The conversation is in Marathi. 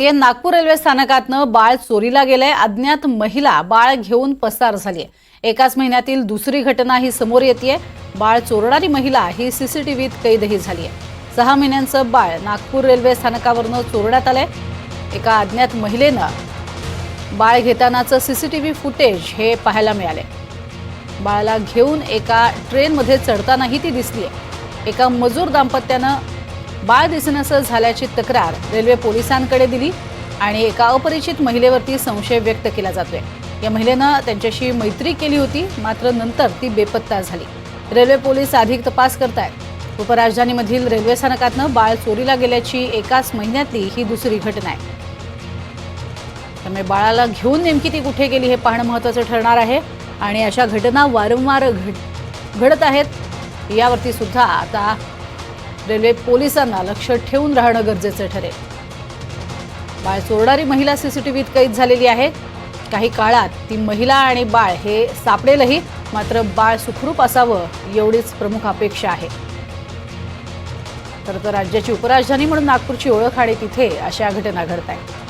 ते नागपूर रेल्वे स्थानकातनं बाळ चोरीला गेलंय। अज्ञात महिला बाळ घेऊन पसार झालीय। एकाच महिन्यातील दुसरी घटना ही समोर येतेय। बाळ चोरणारी महिला ही सीसीटीव्हीत कैदही झालीय। 6 महिन्यांचं बाळ नागपूर रेल्वे स्थानकावरनं चोरण्यात आलंय। एका अज्ञात महिलेनं बाळ घेतानाचं सीसीटीव्ही फुटेज हे पाहायला मिळाले। बाळाला घेऊन एका ट्रेनमध्ये चढतानाही ती दिसलीय। एका मजूर दाम्पत्यानं बाळ दिसण्याचं झाल्याची तक्रार रेल्वे पोलिसांकडे दिली आणि एका अपरिचित महिलेवरती संशय व्यक्त केला जातोय। या महिलेनं त्यांच्याशी मैत्री केली होती, मात्र नंतर ती बेपत्ता झाली। रेल्वे पोलीस अधिक तपास करतायत। उपराजधानीमधील रेल्वे स्थानकातनं बाळ चोरीला गेल्याची एकाच महिन्यातली ही दुसरी घटना आहे। त्यामुळे बाळाला घेऊन नेमकी ती कुठे गेली हे पाहणं महत्त्वाचं ठरणार आहे आणि अशा घटना वारंवार घडत आहेत। यावरती सुद्धा आता रेल्वे पोलिसांना लक्ष ठेवून राहणं गरजेचं ठरेल। बाळ चोरणारी महिला सीसीटीव्हीत कैद झालेली आहे। काही काळात ती महिला आणि बाळ हे सापडेलही, मात्र बाळ सुखरूप असावं एवढीच प्रमुख अपेक्षा आहे। तर राज्याची उपराजधानी म्हणून नागपूरची ओळख आणि तिथे अशा घटना घडत आहेत।